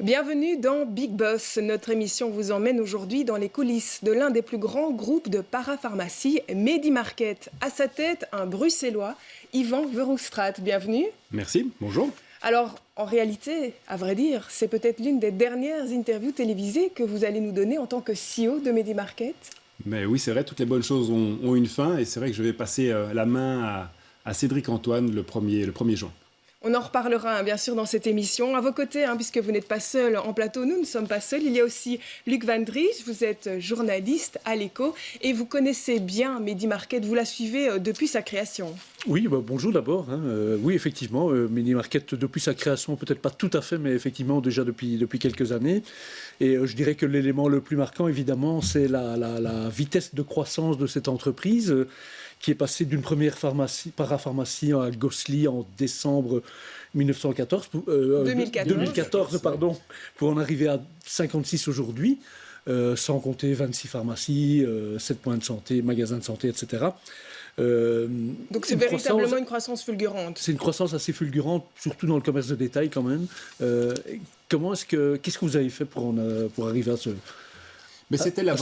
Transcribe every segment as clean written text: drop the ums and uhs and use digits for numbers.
Bienvenue dans Big Boss. Notre émission vous emmène aujourd'hui dans les coulisses de l'un des plus grands groupes de parapharmacie, Medimarket. À sa tête, un Bruxellois, Yvan Verhoestraat. Bienvenue. Merci, bonjour. Alors, en réalité, à vrai dire, c'est peut-être l'une des dernières interviews télévisées que vous allez nous donner en tant que CEO de Medimarket. Mais oui, c'est vrai, toutes les bonnes choses ont une fin et c'est vrai que je vais passer la main à Cédric Antoine le 1er juin. On en reparlera bien sûr dans cette émission. À vos côtés, puisque vous n'êtes pas seul en plateau, nous ne sommes pas seuls. Il y a aussi Luc Van Dries, vous êtes journaliste à l'Echo et vous connaissez bien Medimarket, vous la suivez depuis sa création. Oui, bonjour d'abord. Oui, effectivement, Medimarket depuis sa création, peut-être pas tout à fait, mais effectivement déjà depuis quelques années. Et je dirais que l'élément le plus marquant, évidemment, c'est la vitesse de croissance de cette entreprise qui est passée d'une première parapharmacie à Gosselies en décembre 2014, pour en arriver à 56 aujourd'hui, sans compter 26 pharmacies, 7 points de santé, magasins de santé, etc. Donc c'est véritablement une croissance fulgurante. C'est une croissance assez fulgurante, surtout dans le commerce de détail quand même. Qu'est-ce que vous avez fait pour arriver à ce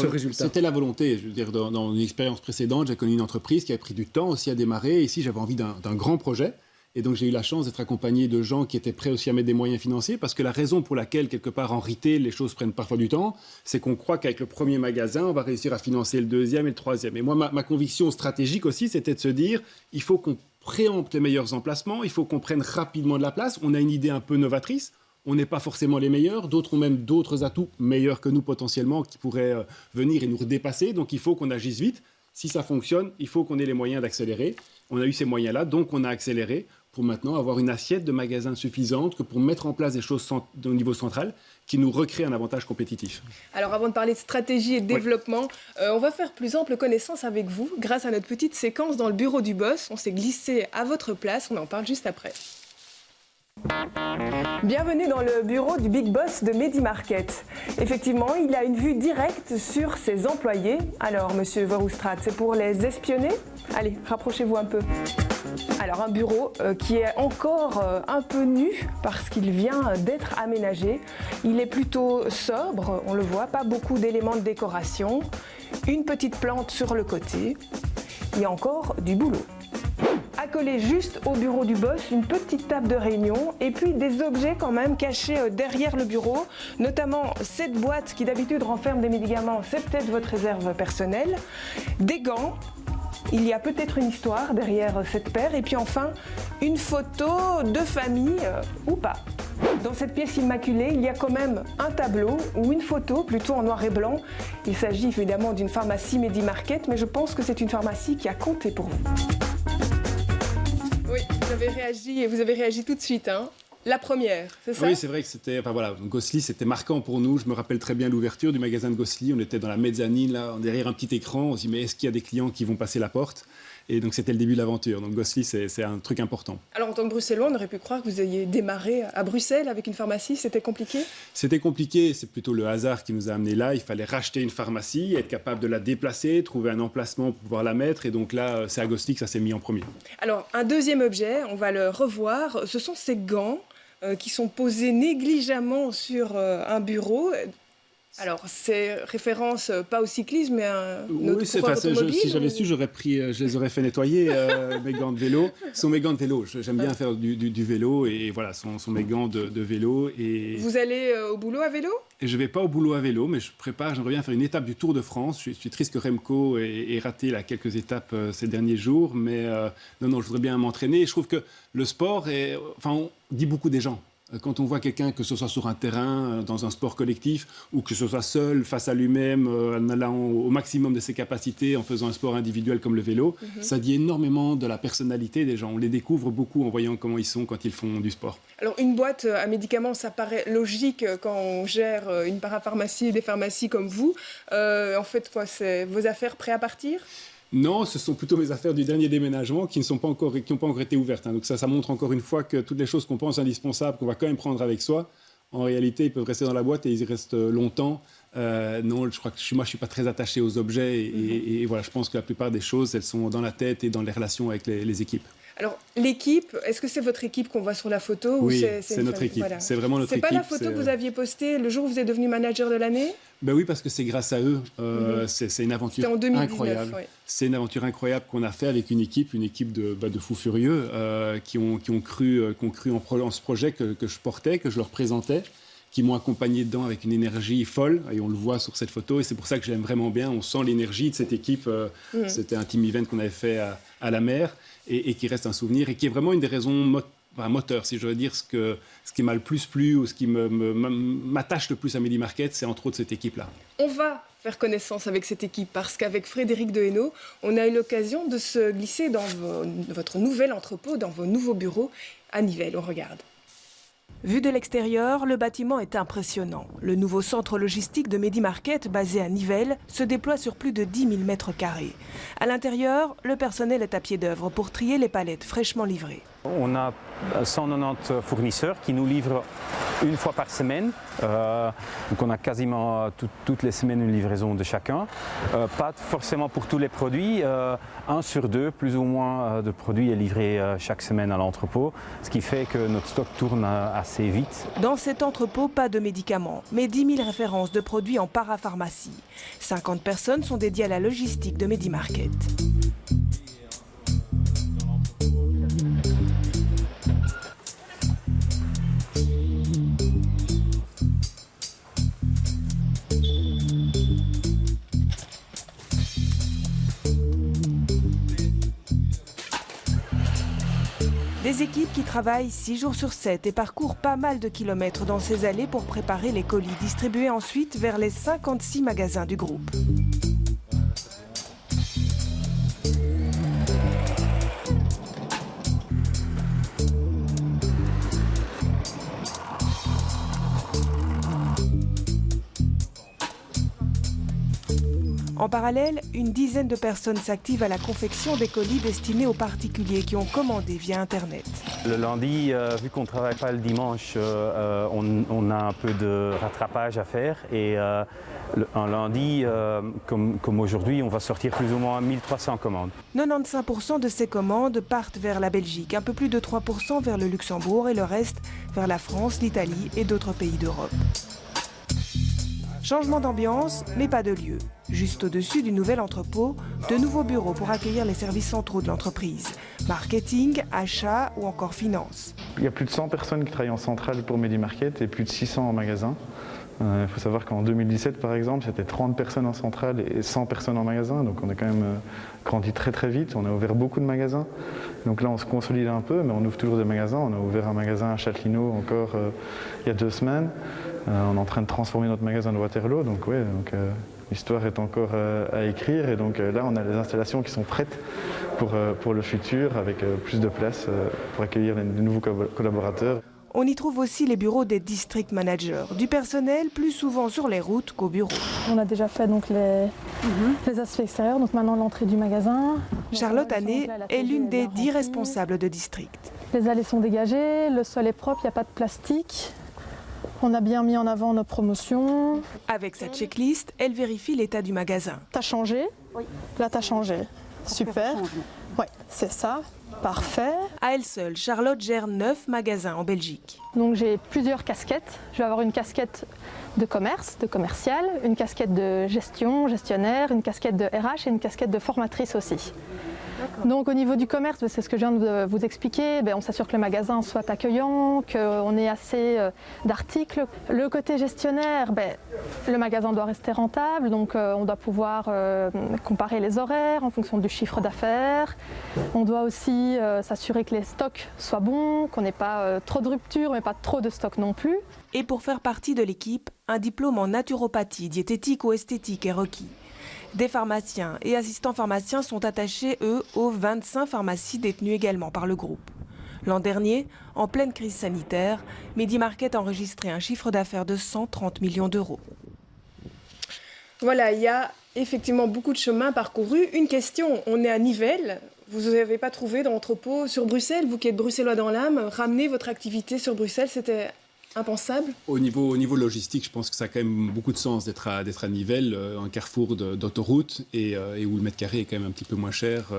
résultat? C'était la volonté. Je veux dire, dans une expérience précédente, j'ai connu une entreprise qui a pris du temps aussi à démarrer. Ici, j'avais envie d'un grand projet. Et donc, j'ai eu la chance d'être accompagné de gens qui étaient prêts aussi à mettre des moyens financiers. Parce que la raison pour laquelle, quelque part, en retail, les choses prennent parfois du temps, c'est qu'on croit qu'avec le premier magasin, on va réussir à financer le deuxième et le troisième. Et moi, ma conviction stratégique aussi, c'était de se dire, il faut qu'on préempte les meilleurs emplacements, il faut qu'on prenne rapidement de la place. On a une idée un peu novatrice. On n'est pas forcément les meilleurs, d'autres ont même d'autres atouts meilleurs que nous potentiellement qui pourraient venir et nous dépasser, donc il faut qu'on agisse vite. Si ça fonctionne, il faut qu'on ait les moyens d'accélérer. On a eu ces moyens-là, donc on a accéléré pour maintenant avoir une assiette de magasins suffisante que pour mettre en place des choses au niveau central qui nous recréent un avantage compétitif. Alors avant de parler de stratégie et de développement, on va faire plus ample connaissance avec vous grâce à notre petite séquence dans le bureau du boss. On s'est glissé à votre place, on en parle juste après. Bienvenue dans le bureau du Big Boss de Medimarket. Effectivement, il a une vue directe sur ses employés. Alors, monsieur Verhoestraat, c'est pour les espionner? Allez, rapprochez-vous un peu. Alors, un bureau qui est encore un peu nu parce qu'il vient d'être aménagé. Il est plutôt sobre, on le voit, pas beaucoup d'éléments de décoration. Une petite plante sur le côté. Il y a encore du boulot. Accolé juste au bureau du boss, une petite table de réunion et puis des objets quand même cachés derrière le bureau, notamment cette boîte qui d'habitude renferme des médicaments, c'est peut-être votre réserve personnelle, des gants, il y a peut-être une histoire derrière cette paire et puis enfin une photo de famille ou pas. Dans cette pièce immaculée, il y a quand même un tableau ou une photo, plutôt en noir et blanc. Il s'agit évidemment d'une pharmacie Medimarket, mais je pense que c'est une pharmacie qui a compté pour vous. Oui, vous avez réagi tout de suite, La première, c'est ça? Oui, c'est vrai que c'était... Gosselies, c'était marquant pour nous. Je me rappelle très bien l'ouverture du magasin de Gosselies. On était dans la mezzanine, là, derrière un petit écran. On se dit, mais est-ce qu'il y a des clients qui vont passer la porte? Et donc, c'était le début de l'aventure. Donc, Gosselies, c'est un truc important. Alors, en tant que Bruxellois, on aurait pu croire que vous ayez démarré à Bruxelles avec une pharmacie. C'était compliqué? C'était compliqué. C'est plutôt le hasard qui nous a amenés là. Il fallait racheter une pharmacie, être capable de la déplacer, trouver un emplacement pour pouvoir la mettre. Et donc là, c'est à Gosselies que ça s'est mis en premier. Alors, un deuxième objet, on va le revoir. Ce sont ces gants qui sont posés négligemment sur un bureau. Alors, c'est référence pas au cyclisme, mais à notre coureur automobile. Si j'avais su, je les aurais fait nettoyer, mes gants de vélo. Ce sont mes gants de vélo. J'aime bien faire du vélo et voilà, ce sont mes gants de vélo. Et... Vous allez au boulot à vélo? Et je ne vais pas au boulot à vélo, mais j'aimerais bien faire une étape du Tour de France. Je suis triste que Remco ait raté quelques étapes ces derniers jours, mais non, je voudrais bien m'entraîner. Et je trouve que le sport, on dit beaucoup des gens. Quand on voit quelqu'un, que ce soit sur un terrain, dans un sport collectif, ou que ce soit seul, face à lui-même, en allant au maximum de ses capacités, en faisant un sport individuel comme le vélo, ça dit énormément de la personnalité des gens. On les découvre beaucoup en voyant comment ils sont quand ils font du sport. Alors, une boîte à médicaments, ça paraît logique quand on gère une parapharmacie et des pharmacies comme vous. En fait, c'est vos affaires prêtes à partir ? Non, ce sont plutôt mes affaires du dernier déménagement qui n'ont pas encore été ouvertes. Donc ça montre encore une fois que toutes les choses qu'on pense indispensables, qu'on va quand même prendre avec soi, en réalité, ils peuvent rester dans la boîte et ils y restent longtemps. Non, je crois que moi, je ne suis pas très attaché aux objets. Et voilà, je pense que la plupart des choses, elles sont dans la tête et dans les relations avec les équipes. Alors, l'équipe, est-ce que c'est votre équipe qu'on voit sur la photo? Oui, ou c'est notre équipe. Voilà. C'est vraiment notre équipe. C'est pas la photo que vous aviez postée le jour où vous êtes devenu manager de l'année? Ben oui, parce que c'est grâce à eux. C'est une aventure 2019, incroyable. Ouais. C'est une aventure incroyable qu'on a fait avec une équipe de fous furieux qui ont cru en ce projet que je portais, que je leur présentais, qui m'ont accompagné dedans avec une énergie folle, et on le voit sur cette photo, et c'est pour ça que j'aime vraiment bien. On sent l'énergie de cette équipe. C'était un team event qu'on avait fait à la mer, et qui reste un souvenir, et qui est vraiment une des raisons moteur, si je veux dire, ce qui m'a le plus plu, ou ce qui m'attache le plus à Medi Market, c'est entre autres cette équipe-là. On va faire connaissance avec cette équipe, parce qu'avec Frédéric Dehainaut, on a eu l'occasion de se glisser dans votre nouvel entrepôt, dans vos nouveaux bureaux à Nivelles. On regarde. Vu de l'extérieur, le bâtiment est impressionnant. Le nouveau centre logistique de Medi Market, basé à Nivelles, se déploie sur plus de 10 000 mètres carrés. À l'intérieur, le personnel est à pied d'œuvre pour trier les palettes fraîchement livrées. On a 190 fournisseurs qui nous livrent une fois par semaine. Donc on a quasiment toutes les semaines une livraison de chacun. Pas forcément pour tous les produits. 1 sur 2, plus ou moins, de produits est livré chaque semaine à l'entrepôt. Ce qui fait que notre stock tourne assez vite. Dans cet entrepôt, pas de médicaments, mais 10 000 références de produits en parapharmacie. 50 personnes sont dédiées à la logistique de Medi Market. Des équipes qui travaillent 6 jours sur 7 et parcourent pas mal de kilomètres dans ces allées pour préparer les colis distribués ensuite vers les 56 magasins du groupe. En parallèle, une dizaine de personnes s'activent à la confection des colis destinés aux particuliers qui ont commandé via Internet. Le lundi, vu qu'on ne travaille pas le dimanche, on a un peu de rattrapage à faire. Et un lundi, comme aujourd'hui, on va sortir plus ou moins 1300 commandes. 95% de ces commandes partent vers la Belgique, un peu plus de 3% vers le Luxembourg et le reste vers la France, l'Italie et d'autres pays d'Europe. Changement d'ambiance, mais pas de lieu. Juste au-dessus du nouvel entrepôt, de nouveaux bureaux pour accueillir les services centraux de l'entreprise. Marketing, achat ou encore finance. Il y a plus de 100 personnes qui travaillent en centrale pour Medi Market et plus de 600 en magasin. Il faut savoir qu'en 2017, par exemple, c'était 30 personnes en centrale et 100 personnes en magasin. Donc on a quand même grandi très très vite. On a ouvert beaucoup de magasins. Donc là, on se consolide un peu, mais on ouvre toujours des magasins. On a ouvert un magasin à Châtelineau encore il y a 2 semaines. On est en train de transformer notre magasin de Waterloo. Donc ouais, l'histoire est encore à écrire. Et donc là, on a les installations qui sont prêtes pour le futur, avec plus de place pour accueillir de nouveaux collaborateurs. On y trouve aussi les bureaux des district managers, du personnel plus souvent sur les routes qu'au bureau. On a déjà fait donc les aspects extérieurs, donc maintenant l'entrée du magasin. Charlotte Hannet est l'une des 10 responsables de district. Les allées sont dégagées, le sol est propre, il n'y a pas de plastique. On a bien mis en avant nos promotions. Avec sa checklist, elle vérifie l'état du magasin. T'as changé? Oui. Là, t'as changé. Super. Oui, c'est ça. Parfait. À elle seule, Charlotte gère 9 magasins en Belgique. Donc j'ai plusieurs casquettes. Je vais avoir une casquette de commerce, de commercial, une casquette de gestion, gestionnaire, une casquette de RH et une casquette de formatrice aussi. Donc au niveau du commerce, c'est ce que je viens de vous expliquer, on s'assure que le magasin soit accueillant, qu'on ait assez d'articles. Le côté gestionnaire, le magasin doit rester rentable, donc on doit pouvoir comparer les horaires en fonction du chiffre d'affaires. On doit aussi s'assurer que les stocks soient bons, qu'on n'ait pas trop de ruptures, mais pas trop de stocks non plus. Et pour faire partie de l'équipe, un diplôme en naturopathie, diététique ou esthétique est requis. Des pharmaciens et assistants pharmaciens sont attachés, eux, aux 25 pharmacies détenues également par le groupe. L'an dernier, en pleine crise sanitaire, Medi Market a enregistré un chiffre d'affaires de 130 millions d'euros. Voilà, il y a effectivement beaucoup de chemin parcouru. Une question, on est à Nivelles. Vous n'avez pas trouvé d'entrepôt sur Bruxelles, vous qui êtes bruxellois dans l'âme, ramener votre activité sur Bruxelles, c'était Impensable? Au niveau logistique, je pense que ça a quand même beaucoup de sens d'être à Nivelles, un carrefour d'autoroute et où le mètre carré est quand même un petit peu moins cher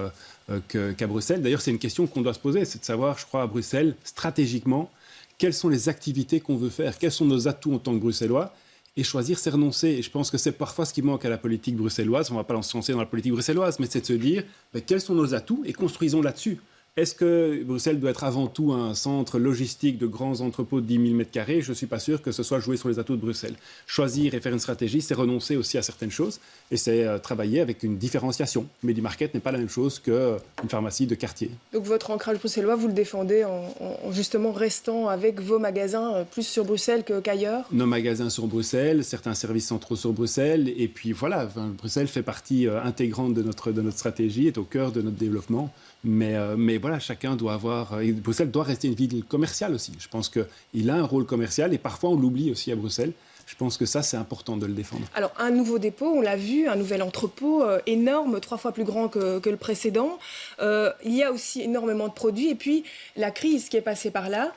qu'à Bruxelles. D'ailleurs, c'est une question qu'on doit se poser, c'est de savoir, je crois, à Bruxelles, stratégiquement, quelles sont les activités qu'on veut faire, quels sont nos atouts en tant que Bruxellois, et choisir, c'est renoncer. Et je pense que c'est parfois ce qui manque à la politique bruxelloise. On ne va pas se lancer dans la politique bruxelloise, mais c'est de se dire quels sont nos atouts et construisons là-dessus. Est-ce que Bruxelles doit être avant tout un centre logistique de grands entrepôts de 10 000 m²? Je ne suis pas sûr que ce soit jouer sur les atouts de Bruxelles. Choisir et faire une stratégie, c'est renoncer aussi à certaines choses et c'est travailler avec une différenciation. Medi-Market n'est pas la même chose qu'une pharmacie de quartier. Donc votre ancrage bruxellois, vous le défendez en justement restant avec vos magasins plus sur Bruxelles qu'ailleurs? Nos magasins sur Bruxelles, certains services centraux sur Bruxelles et puis voilà, Bruxelles fait partie intégrante de notre stratégie, est au cœur de notre développement. Mais voilà, chacun doit avoir... Bruxelles doit rester une ville commerciale aussi. Je pense qu'il a un rôle commercial et parfois on l'oublie aussi à Bruxelles. Je pense que ça, c'est important de le défendre. Alors, un nouveau dépôt, on l'a vu, un nouvel entrepôt énorme, 3 fois plus grand que le précédent. Il y a aussi énormément de produits. Et puis, la crise qui est passée par là.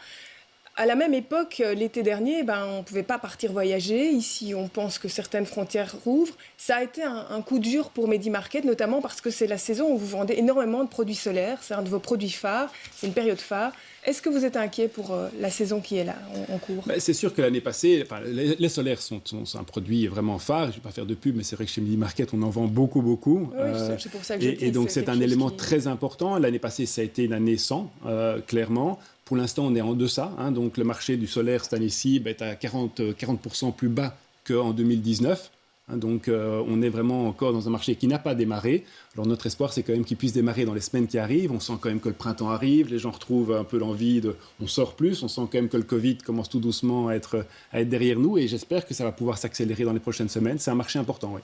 À la même époque, l'été dernier, on ne pouvait pas partir voyager. Ici, on pense que certaines frontières rouvrent. Ça a été un coup dur pour Medi-Market, notamment parce que c'est la saison où vous vendez énormément de produits solaires. C'est un de vos produits phares, c'est une période phare. Est-ce que vous êtes inquiet pour la saison qui est là, en cours? C'est sûr que l'année passée, les solaires sont un produit vraiment phare. Je ne vais pas faire de pub, mais c'est vrai que chez Medi-Market, on en vend beaucoup. Oui, c'est pour ça que je dis. Et donc, c'est un élément très important. L'année passée, ça a été une année sans, clairement. Pour l'instant, on est en deçà. Donc, le marché du solaire cette année-ci est à 40% plus bas qu'en 2019. Donc, on est vraiment encore dans un marché qui n'a pas démarré. Alors, notre espoir, c'est quand même qu'il puisse démarrer dans les semaines qui arrivent. On sent quand même que le printemps arrive. Les gens retrouvent un peu l'envie on sort plus. On sent quand même que le Covid commence tout doucement à être derrière nous. Et j'espère que ça va pouvoir s'accélérer dans les prochaines semaines. C'est un marché important, oui.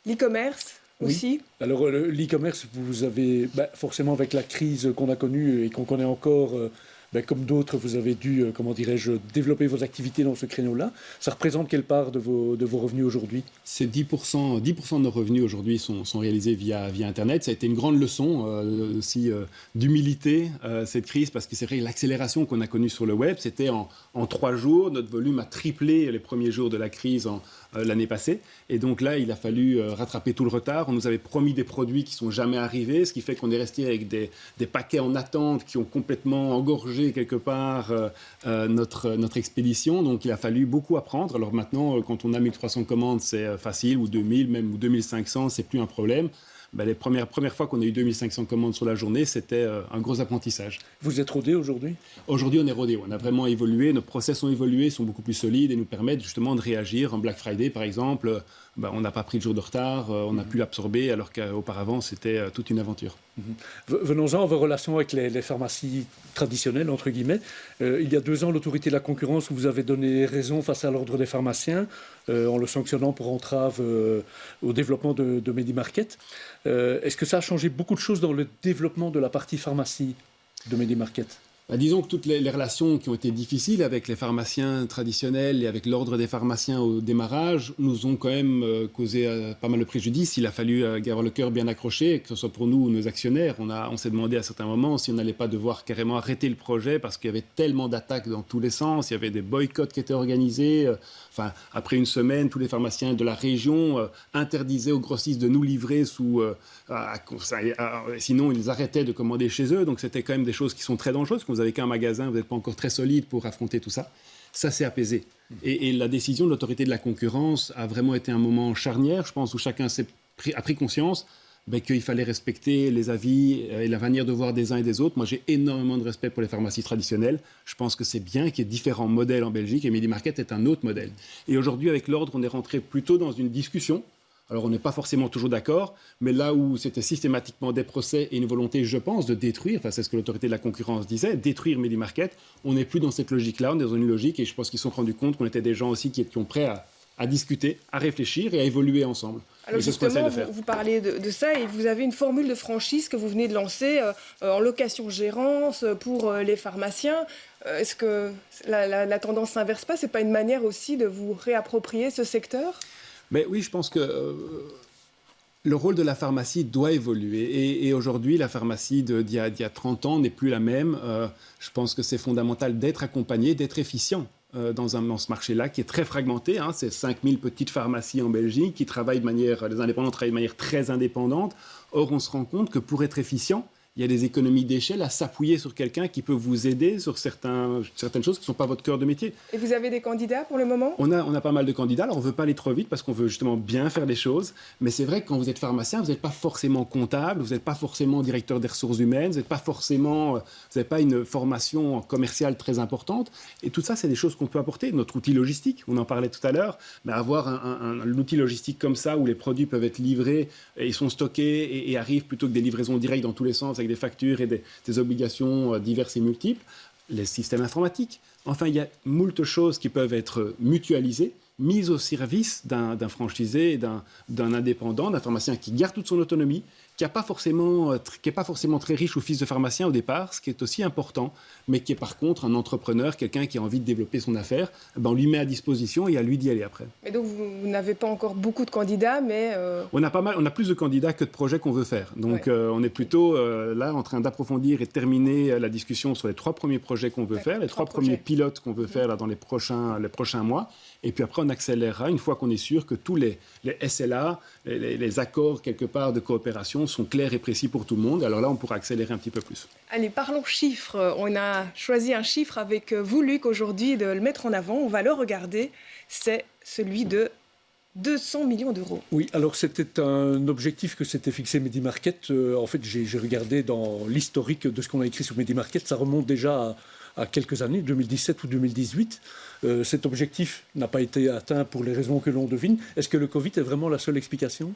L'e-commerce aussi. Oui. Alors, l'e-commerce, vous avez forcément avec la crise qu'on a connue et qu'on connaît encore, comme d'autres, vous avez dû, développer vos activités dans ce créneau-là. Ça représente quelle part de vos revenus aujourd'hui? C'est 10% de nos revenus aujourd'hui sont réalisés via Internet. Ça a été une grande leçon aussi d'humilité, cette crise, parce que c'est vrai, l'accélération qu'on a connue sur le web, c'était en 3 jours. Notre volume a triplé les premiers jours de la crise l'année passée. Et donc là, il a fallu rattraper tout le retard. On nous avait promis des produits qui ne sont jamais arrivés, ce qui fait qu'on est resté avec des paquets en attente qui ont complètement engorgé quelque part notre expédition. Donc il a fallu beaucoup apprendre. Alors maintenant, quand on a 1300 commandes, c'est facile, ou 2000, même ou 2500, c'est plus un problème. Les premières fois qu'on a eu 2500 commandes sur la journée, c'était un gros apprentissage. Vous êtes rodé aujourd'hui? Aujourd'hui, on est rodé. On a vraiment évolué. Nos process ont évolué, sont beaucoup plus solides et nous permettent justement de réagir. En Black Friday, par exemple, on n'a pas pris de jour de retard, on a pu l'absorber, alors qu'auparavant, c'était toute une aventure. Venons-en à vos relations avec les pharmacies traditionnelles, entre guillemets. Il y a 2 ans, l'autorité de la concurrence vous avez donné raison face à l'ordre des pharmaciens, en le sanctionnant pour entrave au développement de Medi-Market. Est-ce que ça a changé beaucoup de choses dans le développement de la partie pharmacie de Medi-Market? Disons que toutes les relations qui ont été difficiles avec les pharmaciens traditionnels et avec l'ordre des pharmaciens au démarrage nous ont quand même causé pas mal de préjudice. Il a fallu avoir le cœur bien accroché, que ce soit pour nous ou nos actionnaires. On s'est demandé à certains moments si on n'allait pas devoir carrément arrêter le projet parce qu'il y avait tellement d'attaques dans tous les sens. Il y avait des boycotts qui étaient organisés. Après une semaine, tous les pharmaciens de la région interdisaient aux grossistes de nous livrer sinon ils arrêtaient de commander chez eux. Donc c'était quand même des choses qui sont très dangereuses. Vous n'avez qu'un magasin, vous n'êtes pas encore très solide pour affronter tout ça. Ça s'est apaisé. Et la décision de l'autorité de la concurrence a vraiment été un moment charnière, je pense, où chacun a pris conscience qu'il fallait respecter les avis et la manière de voir des uns et des autres. Moi, j'ai énormément de respect pour les pharmacies traditionnelles. Je pense que c'est bien qu'il y ait différents modèles en Belgique et Medi-Market est un autre modèle. Et aujourd'hui, avec l'ordre, on est rentré plutôt dans une discussion. Alors, on n'est pas forcément toujours d'accord, mais là où c'était systématiquement des procès et une volonté, je pense, de détruire, c'est ce que l'autorité de la concurrence disait, détruire Medi-Market, on n'est plus dans cette logique-là, on est dans une logique, et je pense qu'ils se sont rendus compte qu'on était des gens aussi qui étaient prêts à discuter, à réfléchir et à évoluer ensemble. Alors justement, vous parlez de ça et vous avez une formule de franchise que vous venez de lancer en location-gérance pour les pharmaciens. Est-ce que la tendance ne s'inverse pas? Ce n'est pas une manière aussi de vous réapproprier ce secteur? Mais oui, je pense que Le rôle de la pharmacie doit évoluer et aujourd'hui, la pharmacie d'il y a 30 ans n'est plus la même. Je pense que c'est fondamental d'être accompagné, d'être efficient dans ce marché-là qui est très fragmenté. Hein. C'est 5000 petites pharmacies en Belgique qui travaillent les indépendants travaillent de manière très indépendante. Or, on se rend compte que pour être efficient, il y a des économies d'échelle à s'appuyer sur quelqu'un qui peut vous aider sur certaines choses qui ne sont pas votre cœur de métier. Et vous avez des candidats pour le moment ? On a pas mal de candidats. Alors, on ne veut pas aller trop vite parce qu'on veut justement bien faire les choses. Mais c'est vrai que quand vous êtes pharmacien, vous n'êtes pas forcément comptable, vous n'êtes pas forcément directeur des ressources humaines, vous n'avez pas une formation commerciale très importante. Et tout ça, c'est des choses qu'on peut apporter. Notre outil logistique, on en parlait tout à l'heure, mais avoir un outil logistique comme ça où les produits peuvent être livrés et ils sont stockés et arrivent plutôt que des livraisons directes dans tous les sens avec des factures et des obligations diverses et multiples, les systèmes informatiques. Enfin, il y a moult choses qui peuvent être mutualisées, mises au service d'un franchisé, d'un indépendant, d'un pharmacien qui garde toute son autonomie, qui n'est pas forcément très riche ou fils de pharmacien au départ, ce qui est aussi important, mais qui est par contre un entrepreneur, quelqu'un qui a envie de développer son affaire, on lui met à disposition et à lui d'y aller après. Mais donc vous n'avez pas encore beaucoup de candidats, mais... On a plus de candidats que de projets qu'on veut faire. Donc on est plutôt là en train d'approfondir et de terminer la discussion sur les 3 premiers projets qu'on veut faire, les 3 premiers pilotes qu'on veut faire là, dans les prochains mois. Et puis après, on accélérera une fois qu'on est sûr que tous les SLA, les accords quelque part de coopération sont clairs et précis pour tout le monde. Alors là, on pourra accélérer un petit peu plus. Allez, parlons chiffres. On a choisi un chiffre avec vous, Luc, aujourd'hui, de le mettre en avant. On va le regarder. C'est celui de 200 millions d'euros. Oui, alors c'était un objectif que s'était fixé Medi-Market. En fait, j'ai regardé dans l'historique de ce qu'on a écrit sur Medi-Market. Ça remonte déjà à quelques années, 2017 ou 2018. Cet objectif n'a pas été atteint pour les raisons que l'on devine. Est-ce que le Covid est vraiment la seule explication ?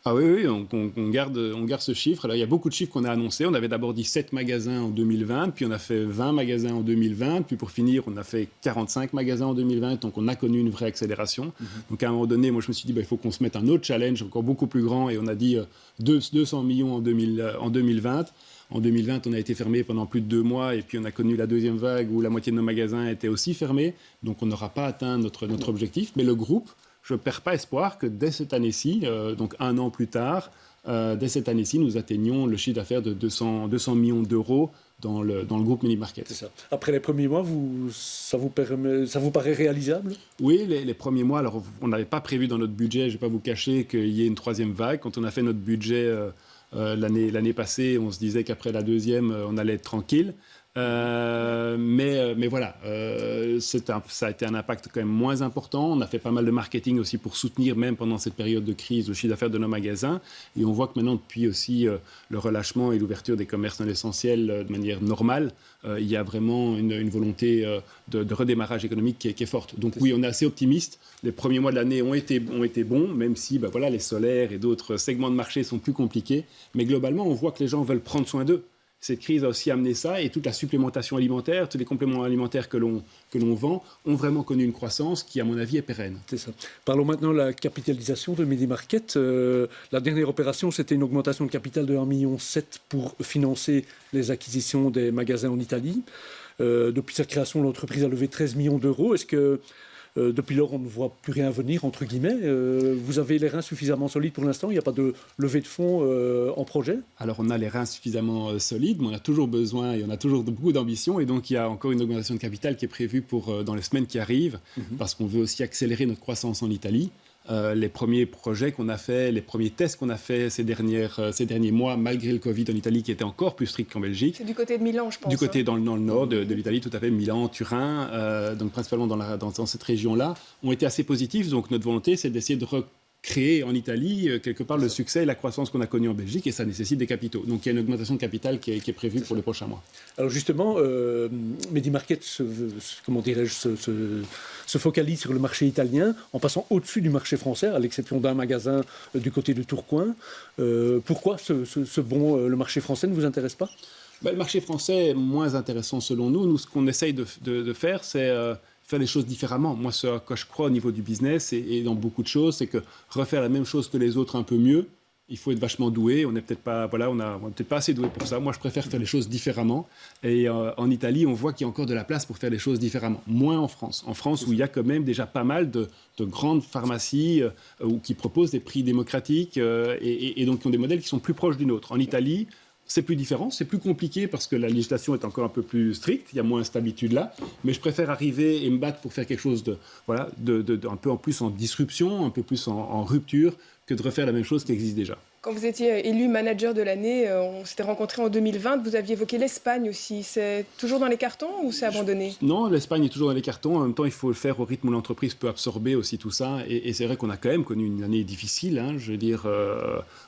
Ah oui, on garde ce chiffre. Alors, il y a beaucoup de chiffres qu'on a annoncés. On avait d'abord dit 7 magasins en 2020, puis on a fait 20 magasins en 2020, puis pour finir, on a fait 45 magasins en 2020, donc on a connu une vraie accélération. Donc à un moment donné, moi je me suis dit, il faut qu'on se mette un autre challenge encore beaucoup plus grand, et on a dit 200 millions en 2020. En 2020, on a été fermé pendant plus de 2 mois et puis on a connu la deuxième vague où la moitié de nos magasins étaient aussi fermés. Donc on n'aura pas atteint notre objectif. Mais le groupe, je ne perds pas espoir que dès cette année-ci, donc 1 an plus tard, dès cette année-ci, nous atteignions le chiffre d'affaires de 200 millions d'euros dans le groupe Medi-Market. C'est ça. Après les premiers mois, ça vous paraît réalisable ? Oui, les premiers mois, alors on n'avait pas prévu dans notre budget, je ne vais pas vous cacher, qu'il y ait une 3e vague. Quand on a fait notre budget l'année passée, on se disait qu'après la 2e, on allait être tranquille. Mais voilà, ça a été un impact quand même moins important. On a fait pas mal de marketing aussi pour soutenir, même pendant cette période de crise, le chiffre d'affaires de nos magasins. Et on voit que maintenant, depuis aussi le relâchement et l'ouverture des commerces non essentiels de manière normale, il y a vraiment une volonté de redémarrage économique qui est forte. Donc oui, on est assez optimiste. Les premiers mois de l'année ont été bons, même si voilà, les solaires et d'autres segments de marché sont plus compliqués. Mais globalement, on voit que les gens veulent prendre soin d'eux. Cette crise a aussi amené ça, et toute la supplémentation alimentaire, tous les compléments alimentaires que l'on vend ont vraiment connu une croissance qui, à mon avis, est pérenne. C'est ça. Parlons maintenant de la capitalisation de Medi-Market. La dernière opération, c'était une augmentation de capital de 1,7 million pour financer les acquisitions des magasins en Italie. Depuis sa création, l'entreprise a levé 13 millions d'euros. Est-ce que depuis lors, on ne voit plus rien venir, entre guillemets. Vous avez les reins suffisamment solides pour l'instant ? Il n'y a pas de levée de fonds en projet ? Alors, on a les reins suffisamment solides, mais on a toujours besoin et on a toujours beaucoup d'ambition. Et donc, il y a encore une augmentation de capital qui est prévue dans les semaines qui arrivent, parce qu'on veut aussi accélérer notre croissance en Italie. Les premiers projets qu'on a fait, les premiers tests qu'on a fait ces derniers mois, malgré le Covid en Italie, qui était encore plus strict qu'en Belgique. C'est du côté de Milan, je pense. Du côté dans le nord de l'Italie, tout à fait, Milan, Turin, donc principalement dans cette région-là, ont été assez positifs. Donc notre volonté, c'est d'essayer de recréer en Italie, quelque part, le succès et la croissance qu'on a connue en Belgique, et ça nécessite des capitaux. Donc il y a une augmentation de capital qui est prévue pour les prochains mois. Alors justement, Medi-Market se focalise sur le marché italien en passant au-dessus du marché français, à l'exception d'un magasin du côté de Tourcoing. Pourquoi le marché français ne vous intéresse pas ? Le marché français est moins intéressant selon nous. Nous, ce qu'on essaye de faire, c'est faire les choses différemment. Moi, ce à quoi je crois au niveau du business et dans beaucoup de choses, c'est que refaire la même chose que les autres un peu mieux, il faut être vachement doué. On n'est peut-être pas, voilà, on a peut-être pas assez doué pour ça. Moi, je préfère faire les choses différemment. Et en Italie, on voit qu'il y a encore de la place pour faire les choses différemment. Moins en France. En France, où il y a quand même déjà pas mal de grandes pharmacies qui proposent des prix démocratiques et donc qui ont des modèles qui sont plus proches du nôtre. En Italie, c'est plus différent, c'est plus compliqué parce que la législation est encore un peu plus stricte, il y a moins cette habitude-là, mais je préfère arriver et me battre pour faire quelque chose un peu en plus en disruption, un peu plus en rupture, que de refaire la même chose qui existe déjà. Quand vous étiez élu manager de l'année, on s'était rencontrés en 2020, vous aviez évoqué l'Espagne aussi. C'est toujours dans les cartons ou c'est abandonné ? Non, l'Espagne est toujours dans les cartons. En même temps, il faut le faire au rythme où l'entreprise peut absorber aussi tout ça. Et c'est vrai qu'on a quand même connu une année difficile, je veux dire,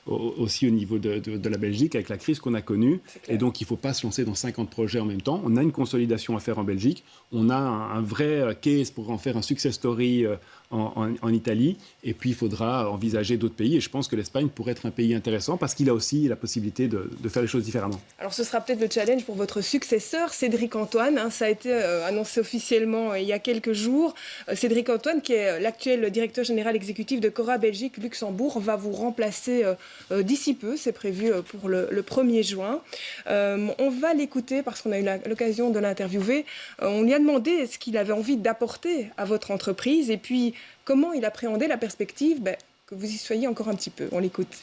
aussi au niveau de la Belgique, avec la crise qu'on a connue. Et donc, il ne faut pas se lancer dans 50 projets en même temps. On a une consolidation à faire en Belgique. On a un vrai case pour en faire un success story en Italie. Et puis, il faudra envisager d'autres pays. Et je pense que l'Espagne pourrait être un pays intéressant parce qu'il a aussi la possibilité de faire les choses différemment. Alors ce sera peut-être le challenge pour votre successeur, Cédric Antoine. Ça a été annoncé officiellement il y a quelques jours. Cédric Antoine, qui est l'actuel directeur général exécutif de Cora Belgique Luxembourg, va vous remplacer d'ici peu. C'est prévu pour le 1er juin. On va l'écouter parce qu'on a eu l'occasion de l'interviewer. On lui a demandé ce qu'il avait envie d'apporter à votre entreprise et puis comment il appréhendait la perspective que vous y soyez encore un petit peu. On l'écoute.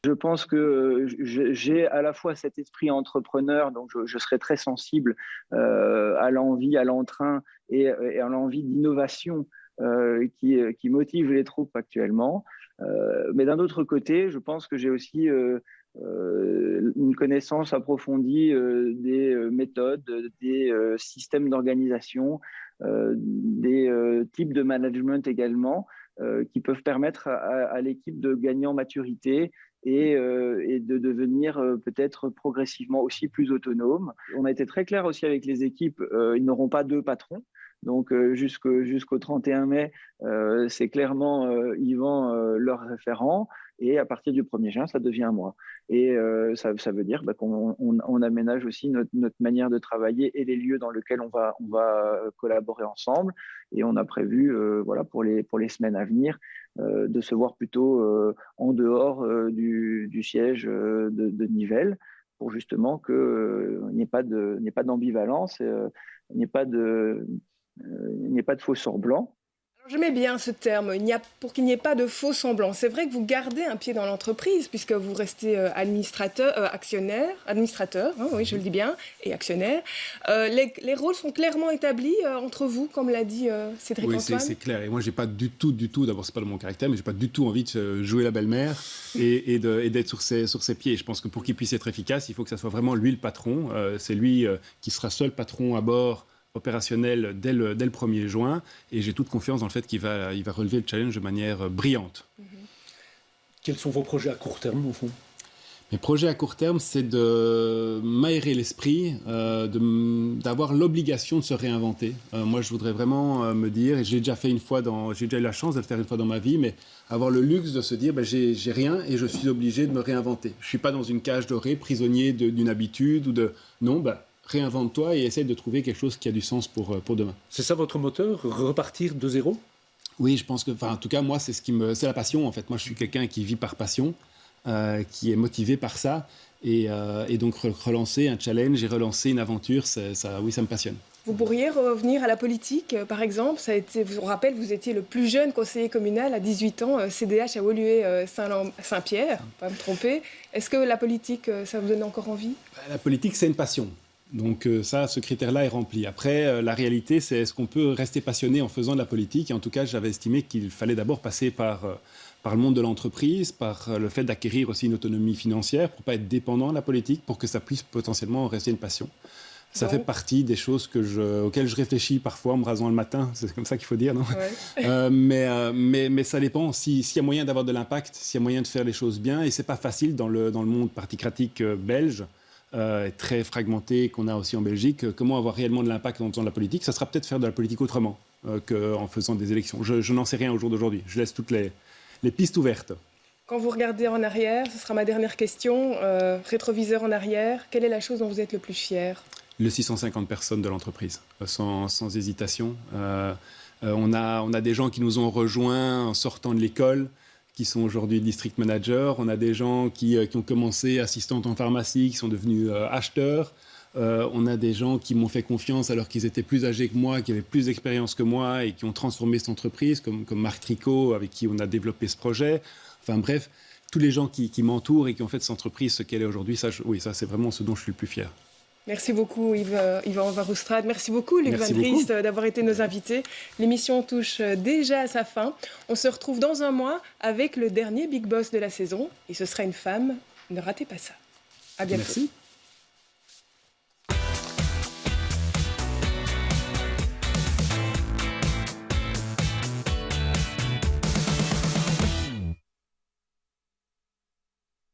Je pense que j'ai à la fois cet esprit entrepreneur, donc je serai très sensible à l'envie, à l'entrain et à l'envie d'innovation qui motive les troupes actuellement. Mais d'un autre côté, je pense que j'ai aussi une connaissance approfondie des méthodes, des systèmes d'organisation, des types de management également, qui peuvent permettre à l'équipe de gagner en maturité et de devenir peut-être progressivement aussi plus autonome. On a été très clair aussi avec les équipes, ils n'auront pas 2 patrons. Donc jusqu'au 31 mai, c'est clairement Yvan leur référent. Et à partir du 1er juin, ça devient moi. Et ça veut dire qu'on aménage aussi notre manière de travailler et les lieux dans lesquels on va collaborer ensemble. Et on a prévu, pour les semaines à venir, de se voir plutôt en dehors du siège de Nivelles, pour justement qu'il n'y ait pas d'ambivalence, il n'y ait pas de faux semblants. J'aimais bien ce terme, pour qu'il n'y ait pas de faux semblants. C'est vrai que vous gardez un pied dans l'entreprise puisque vous restez administrateur, oui, je le dis bien, et actionnaire. Les rôles sont clairement établis entre vous, comme l'a dit Cédric Antoine. Oui, c'est clair. Et moi, j'ai pas du tout, d'abord, c'est pas de mon caractère, mais j'ai pas du tout envie de jouer la belle-mère et d'être sur ses pieds. Je pense que pour qu'il puisse être efficace, il faut que ça soit vraiment lui le patron. C'est lui qui sera seul patron à bord, opérationnel dès le 1er juin, et j'ai toute confiance dans le fait qu'il va relever le challenge de manière brillante. Quels sont vos projets à court terme, au fond ? Mes projets à court terme, c'est de m'aérer l'esprit, d'avoir l'obligation de se réinventer. Moi, je voudrais vraiment me dire, et j'ai déjà eu la chance de le faire une fois dans ma vie, mais avoir le luxe de se dire, j'ai rien et je suis obligé de me réinventer. Je ne suis pas dans une cage dorée, prisonnier d'une habitude ou de... Non, réinvente-toi et essaie de trouver quelque chose qui a du sens pour demain. C'est ça votre moteur, repartir de zéro ? Oui, je pense que, en tout cas, moi, c'est la passion, en fait. Moi, je suis quelqu'un qui vit par passion, qui est motivé par ça, et donc relancer un challenge et relancer une aventure, ça me passionne. Vous pourriez revenir à la politique, par exemple. Je vous rappelle, vous étiez le plus jeune conseiller communal à 18 ans, CDH à Woluwe-Saint-Pierre, pas me tromper. Est-ce que la politique, ça vous donne encore envie ? La politique, c'est une passion. Donc ce critère-là est rempli. Après, la réalité, c'est est-ce qu'on peut rester passionné en faisant de la politique ? Et en tout cas, j'avais estimé qu'il fallait d'abord passer par le monde de l'entreprise, par le fait d'acquérir aussi une autonomie financière pour ne pas être dépendant de la politique, pour que ça puisse potentiellement rester une passion. Ça fait partie des choses auxquelles je réfléchis parfois en me rasant le matin, c'est comme ça qu'il faut dire, non ? Ouais. Mais ça dépend. S'il y a moyen d'avoir de l'impact, s'il y a moyen de faire les choses bien, et ce n'est pas facile dans le monde particratique belge, très fragmenté qu'on a aussi en Belgique, comment avoir réellement de l'impact dans la politique ? Ça sera peut-être faire de la politique autrement qu'en faisant des élections. Je n'en sais rien au jour d'aujourd'hui. Je laisse toutes les pistes ouvertes. Quand vous regardez en arrière, ce sera ma dernière question, rétroviseur en arrière, quelle est la chose dont vous êtes le plus fier ? Les 650 personnes de l'entreprise, sans hésitation. On a des gens qui nous ont rejoints en sortant de l'école, qui sont aujourd'hui district managers. On a des gens qui ont commencé assistantes en pharmacie, qui sont devenus acheteurs. On a des gens qui m'ont fait confiance alors qu'ils étaient plus âgés que moi, qui avaient plus d'expérience que moi et qui ont transformé cette entreprise, comme Marc Tricot, avec qui on a développé ce projet. Enfin bref, tous les gens qui m'entourent et qui ont fait de cette entreprise ce qu'elle est aujourd'hui, ça c'est vraiment ce dont je suis le plus fier. Merci beaucoup Yvan Verhofstadt. Merci beaucoup Luc Van Driest d'avoir été nos invités. L'émission touche déjà à sa fin. On se retrouve dans un mois avec le dernier Big Boss de la saison et ce sera une femme. Ne ratez pas ça. À bientôt. Merci.